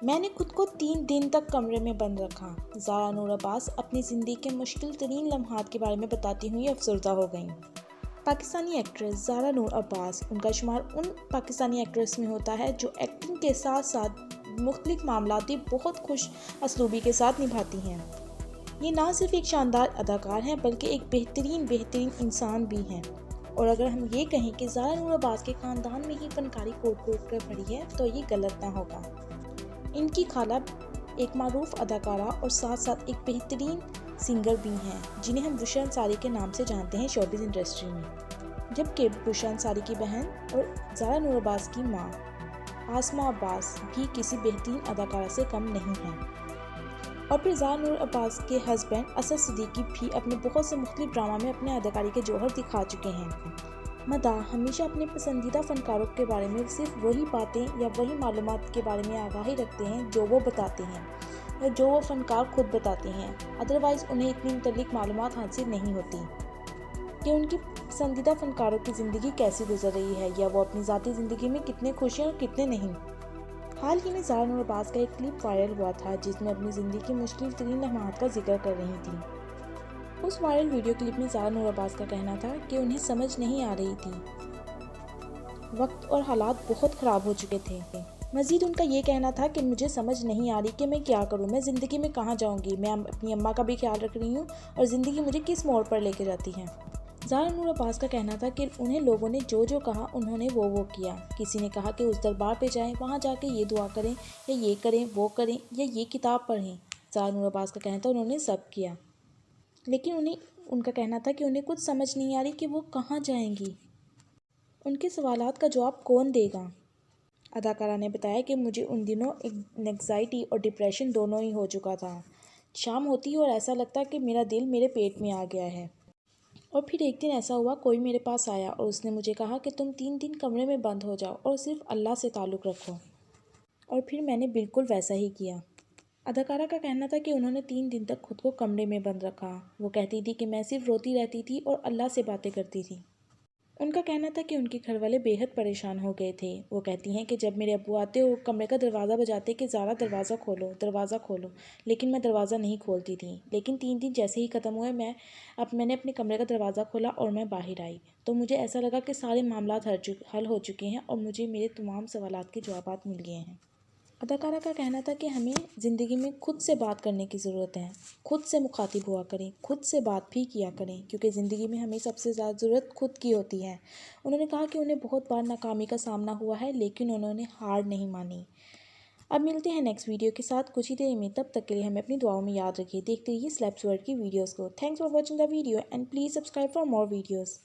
میں نے خود کو 3 دن تک کمرے میں بند رکھا۔ زارا نور عباس اپنی زندگی کے مشکل ترین لمحات کے بارے میں بتاتی ہوئی افسردہ ہو گئیں۔ پاکستانی ایکٹریس زارا نور عباس، ان کا شمار ان پاکستانی ایکٹریس میں ہوتا ہے جو ایکٹنگ کے ساتھ ساتھ مختلف معاملاتی بہت خوش اسلوبی کے ساتھ نبھاتی ہیں۔ یہ نہ صرف ایک شاندار اداکار ہیں بلکہ ایک بہترین انسان بھی ہیں۔ اور اگر ہم یہ کہیں کہ زارا نور عباس کے خاندان میں ہی فنکاری کوٹ کر پڑی ہے تو یہ غلط نہ ہوگا۔ ان کی خالہ ایک معروف اداکارہ اور ساتھ ساتھ ایک بہترین سنگر بھی ہیں جنہیں ہم بشرا انصاری کے نام سے جانتے ہیں شوبز انڈسٹری میں، جبکہ بشرا انصاری کی بہن اور زارا نور عباس کی ماں آسما عباس بھی کسی بہترین اداکارہ سے کم نہیں ہیں۔ اور پھر زارا نور عباس کے ہسبینڈ اسد صدیقی بھی اپنے بہت سے مختلف ڈرامہ میں اپنے اداکاری کے جوہر دکھا چکے ہیں۔ مداح ہمیشہ اپنے پسندیدہ فنکاروں کے بارے میں صرف وہی باتیں یا وہی معلومات کے بارے میں آگاہی رکھتے ہیں جو وہ بتاتے ہیں یا جو وہ فنکار خود بتاتے ہیں، ادروائز انہیں اتنی متعلق معلومات حاصل نہیں ہوتی کہ ان کی پسندیدہ فنکاروں کی زندگی کیسی گزر رہی ہے یا وہ اپنی ذاتی زندگی میں کتنے خوش ہیں اور کتنے نہیں۔ حال ہی میں زارا نور عباس کا ایک کلپ وائرل ہوا تھا جس میں اپنی زندگی کی مشکل ترین لمحات کا ذکر کر رہی تھی۔ اس وائرل ویڈیو کلپ میں زارا نور عباس کا کہنا تھا کہ انہیں سمجھ نہیں آ رہی تھی، وقت اور حالات بہت خراب ہو چکے تھے۔ مزید ان کا یہ کہنا تھا کہ مجھے سمجھ نہیں آ رہی کہ میں کیا کروں، میں زندگی میں کہاں جاؤں گی، میں اپنی اماں کا بھی خیال رکھ رہی ہوں اور زندگی مجھے کس موڑ پر لے کے جاتی ہے۔ زارا نور عباس کا کہنا تھا کہ انہیں لوگوں نے جو کہا انہوں نے وہ کیا۔ کسی نے کہا کہ اس دربار پہ جائیں، وہاں جا کے یہ دعا کریں یا یہ کریں وہ کریں یا یہ کتاب پڑھیں۔ زارا نور عباس کا کہنا تھا انہوں نے سب کیا، لیکن ان کا کہنا تھا کہ انہیں کچھ سمجھ نہیں آ رہی کہ وہ کہاں جائیں گی، ان کے سوالات کا جواب کون دے گا۔ اداکارہ نے بتایا کہ مجھے ان دنوں انگزائٹی اور ڈپریشن دونوں ہی ہو چکا تھا۔ شام ہوتی اور ایسا لگتا کہ میرا دل میرے پیٹ میں آ گیا ہے۔ اور پھر ایک دن ایسا ہوا، کوئی میرے پاس آیا اور اس نے مجھے کہا کہ تم 3 دن کمرے میں بند ہو جاؤ اور صرف اللہ سے تعلق رکھو۔ اور پھر میں نے بالکل ویسا ہی کیا۔ اداکارہ کا کہنا تھا کہ انہوں نے 3 دن تک خود کو کمرے میں بند رکھا۔ وہ کہتی تھی کہ میں صرف روتی رہتی تھی اور اللہ سے باتیں کرتی تھی۔ ان کا کہنا تھا کہ ان کے گھر والے بے حد پریشان ہو گئے تھے۔ وہ کہتی ہیں کہ جب میرے ابو آتے اور کمرے کا دروازہ بجاتے کہ زارا دروازہ کھولو دروازہ کھولو، لیکن میں دروازہ نہیں کھولتی تھی۔ لیکن 3 دن جیسے ہی ختم ہوئے میں نے اپنے کمرے کا دروازہ کھولا اور میں باہر آئی تو مجھے ایسا لگا کہ سارے معاملات حل ہو چکے ہیں اور مجھے میرے تمام سوالات کے جوابات مل گئے ہیں۔ اداکارہ کا کہنا تھا کہ ہمیں زندگی میں خود سے بات کرنے کی ضرورت ہے، خود سے مخاطب ہوا کریں، خود سے بات بھی کیا کریں، کیونکہ زندگی میں ہمیں سب سے زیادہ ضرورت خود کی ہوتی ہے۔ انہوں نے کہا کہ انہیں بہت بار ناکامی کا سامنا ہوا ہے لیکن انہوں نے ہار نہیں مانی۔ اب ملتے ہیں نیکسٹ ویڈیو کے ساتھ کچھ ہی دیر میں، تب تک کے لیے ہمیں اپنی دعاؤں میں یاد رکھیے۔ دیکھتے رہیے سلیپس ورلڈ کی ویڈیوز کو۔ Thanks for watching the video and please subscribe for more videos.